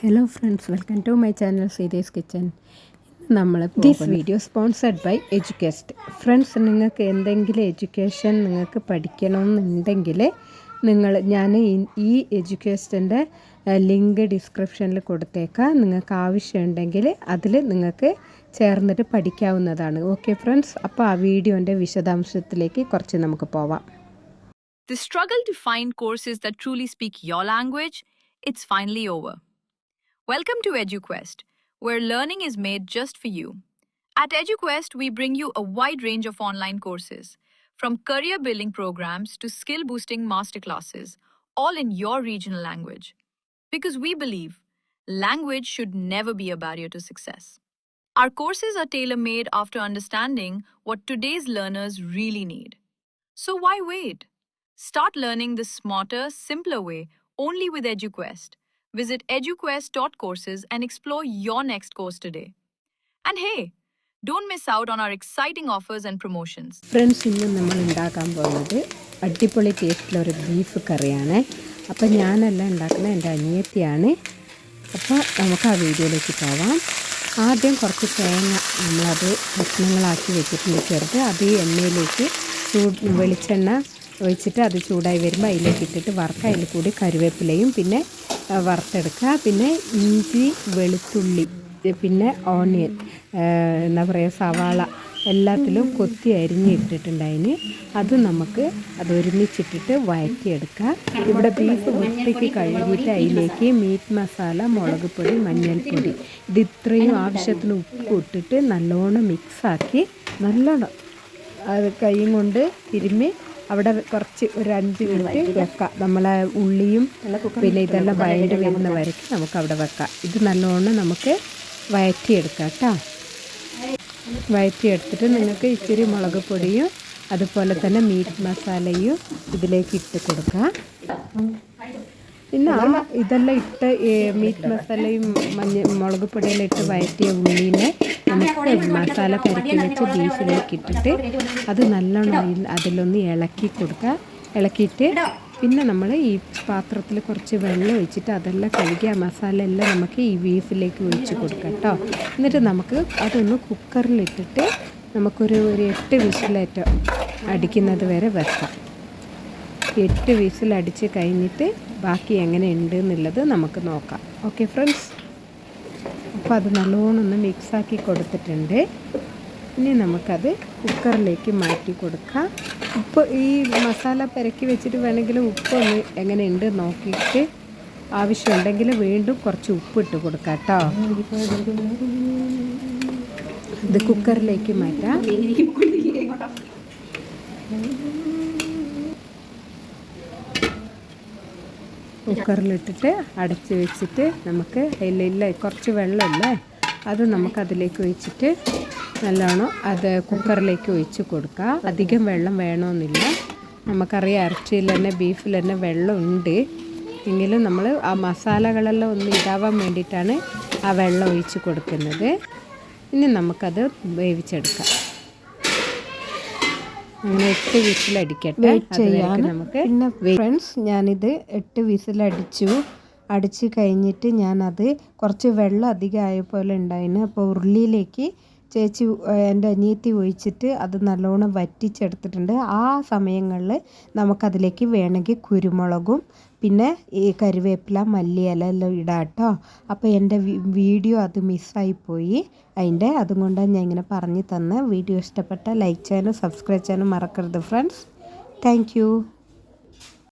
Hello friends, welcome to my channel Series Kitchen. This video sponsored by Eduquest. Friends, നിങ്ങൾക്ക് എന്തെങ്കിലും education നിങ്ങൾക്ക് പഠിക്കണമെന്നുണ്ടെങ്കിൽ ഞാൻ ഈ എഡ്യൂക്കേഷൻ്റെ ലിങ്ക് ഡിസ്ക്രിപ്ഷനിൽ കൊടുത്തേക്കാം. നിങ്ങൾക്ക് ആവശ്യമുണ്ടെങ്കിൽ അതിൽ നിങ്ങൾക്ക് ചേർന്നിട്ട് പഠിക്കാവുന്നതാണ്. ഓക്കെ ഫ്രണ്ട്സ്, അപ്പോൾ ആ വീഡിയോൻ്റെ വിശദാംശത്തിലേക്ക് കുറച്ച് നമുക്ക് പോവാം. The struggle to find courses that truly speak your language, it's finally over. Welcome to EduQuest, where learning is made just for you. At EduQuest, we bring you a wide range of online courses, from career building programs to skill boosting masterclasses, all in your regional language. Because we believe language should never be a barrier to success. Our courses are tailor made after understanding what today's learners really need. So why wait? Start learning the smarter, simpler way only with EduQuest. Visit eduquest.courses and explore your next course today. And hey, don't miss out on our exciting offers and promotions. Friends, ഇന്ന് നമ്മൾ ഉണ്ടാക്കാൻ പോകുന്നത് അടിപൊളി ടേസ്റ്റിലുള്ള ഒരു beef കറിയാണ്. അപ്പോൾ ഞാനല്ല ഉണ്ടാക്കുന്നത്, എൻ്റെ അനിയത്തിയാണ്. അപ്പോൾ നമുക്ക് ആ വീഡിയോയിലേക്ക് പോവാം. ആദ്യം കുറച്ച് തേങ്ങ നമ്മളത് കഷ്ണങ്ങളാക്കി വെച്ചിട്ടുണ്ട് ചെറുത്. അത് എണ്ണയിലേക്ക് വെളിച്ചെണ്ണ ഒഴിച്ചിട്ട് അത് ചൂടായി വരുമ്പോൾ അതിലേക്ക് ഇട്ടിട്ട് വറുക്കുക. അതിൽ കൂടി കറിവേപ്പിലയും പിന്നെ വറുത്തെടുക്കുക. പിന്നെ ഇഞ്ചി, വെളുത്തുള്ളി, പിന്നെ ഓണിയൻ, എന്താ പറയുക, സവാള എല്ലാത്തിലും കൊത്തി അരിഞ്ഞിട്ടിട്ടുണ്ടായിന്. അത് നമുക്ക് ഒരുമിച്ചിട്ടിട്ട് വഴറ്റിയെടുക്കുക. ഇവിടെ ബീഫ് വൃത്തിക്ക് കഴുകിയിട്ട് അതിലേക്ക് മീറ്റ് മസാല, മുളക് പൊടി, മഞ്ഞൾപ്പൊടി, ഇത് ഇത്രയും ആവശ്യത്തിന് ഉപ്പ് ഇട്ടിട്ട് നല്ലോണം മിക്സാക്കി നല്ലോണം അത് കൈയും കൊണ്ട് തിരുമ്മി അവിടെ കുറച്ച് ഒരു 5 മിനിറ്റ് വെക്കാം. നമ്മളെ ഉള്ളിയും പിന്നെ ഇതെല്ലാം വഴണ്ടി വരുന്ന വരയ്ക്ക് നമുക്ക് അവിടെ വെക്കാം. ഇത് നല്ലോണം നമുക്ക് വഴറ്റിയെടുക്കാം കേട്ടോ. വഴറ്റിയെടുത്തിട്ട് നിങ്ങൾക്ക് ഇച്ചിരി മുളക് പൊടിയും അതുപോലെ തന്നെ മീറ്റ് മസാലയും ഇതിലേക്ക് ഇട്ട് കൊടുക്കാം. പിന്നെ ഇതെല്ലാം ഇട്ട് മീറ്റ് മസാലയും മുളക് പൊടിയെല്ലാം ഇട്ട് വഴറ്റിയ ഉള്ളീനെ നമുക്ക് മസാല കരക്കി വെച്ച് ബീഫിലേക്ക് ഇട്ടിട്ട് അത് നല്ലോണം അതിലൊന്ന് ഇളക്കി കൊടുക്കുക. ഇളക്കിയിട്ട് പിന്നെ നമ്മൾ ഈ പാത്രത്തിൽ കുറച്ച് വെള്ളം ഒഴിച്ചിട്ട് അതെല്ലാം കഴുകി ആ മസാല എല്ലാം നമുക്ക് ഈ ബീഫിലേക്ക് ഒഴിച്ച് കൊടുക്കാം കേട്ടോ. എന്നിട്ട് നമുക്ക് അതൊന്ന് കുക്കറിലിട്ടിട്ട് നമുക്കൊരു 8 വിസിലേറ്റോ അടിക്കുന്നത് വരെ വെക്കാം. 8 വിസിലടിച്ച് കഴിഞ്ഞിട്ട് ബാക്കി എങ്ങനെ ഉണ്ട് എന്നുള്ളത് നമുക്ക് നോക്കാം. ഓക്കെ ഫ്രണ്ട്സ്, അപ്പോൾ അത് നല്ലോണം ഒന്ന് മിക്സാക്കി കൊടുത്തിട്ടുണ്ട്. ഇനി നമുക്കത് കുക്കറിലേക്ക് മാറ്റി കൊടുക്കാം. ഉപ്പ് ഈ മസാല പെരക്കി വെച്ചിട്ട് വേണമെങ്കിൽ ഉപ്പൊന്ന് എങ്ങനെയുണ്ട് നോക്കിയിട്ട് ആവശ്യമുണ്ടെങ്കിൽ വീണ്ടും കുറച്ച് ഉപ്പിട്ട് കൊടുക്കാം കേട്ടോ. ഇത് കുക്കറിലേക്ക് മാറ്റാം. കുക്കറിലിട്ടിട്ട് അടച്ച് വെച്ചിട്ട് നമുക്ക് അതിലില്ല കുറച്ച് വെള്ളമല്ലേ അത് നമുക്കതിലേക്ക് ഒഴിച്ചിട്ട് നല്ലോണം അത് കുക്കറിലേക്ക് ഒഴിച്ച് കൊടുക്കുക. അധികം വെള്ളം വേണമെന്നില്ല. നമുക്കറിയാം ഇറച്ചിയിൽ തന്നെ ബീഫിൽ തന്നെ വെള്ളം ഉണ്ട് എങ്കിലും നമ്മൾ ആ മസാലകളെല്ലാം ഒന്ന് ഇതാവാൻ വേണ്ടിയിട്ടാണ് ആ വെള്ളം ഒഴിച്ച് കൊടുക്കുന്നത്. ഇനി നമുക്കത് വേവിച്ചെടുക്കാം. അങ്ങനെ 8 വിസിലടിക്കട്ടെ. നമുക്ക് പിന്നെ ഫ്രണ്ട്സ്, ഞാനിത് 8 അടിച്ച് കഴിഞ്ഞിട്ട് ഞാനത് കുറച്ച് വെള്ളം അധികം ആയ പോലെ ഉണ്ടായിരുന്നു. അപ്പോൾ ഉരുളിയിലേക്ക് ചേച്ചി എൻ്റെ അനിയത്തി ഒഴിച്ചിട്ട് അത് നല്ലോണം വറ്റിച്ചെടുത്തിട്ടുണ്ട്. ആ സമയങ്ങളിൽ നമുക്കതിലേക്ക് വേണമെങ്കിൽ കുരുമുളകും പിന്നെ ഈ കറിവേപ്പില, മല്ലിയില എല്ലാം ഇടാം കേട്ടോ. അപ്പോൾ എൻ്റെ വീഡിയോ അത് മിസ്സായിപ്പോയി. അതുകൊണ്ടാണ് ഞാൻ ഇങ്ങനെ പറഞ്ഞു തന്നെ. വീഡിയോ ഇഷ്ടപ്പെട്ട ലൈക്ക് ചെയ്യാനും സബ്സ്ക്രൈബ് ചെയ്യാനും മറക്കരുത് ഫ്രണ്ട്സ്. Thank you.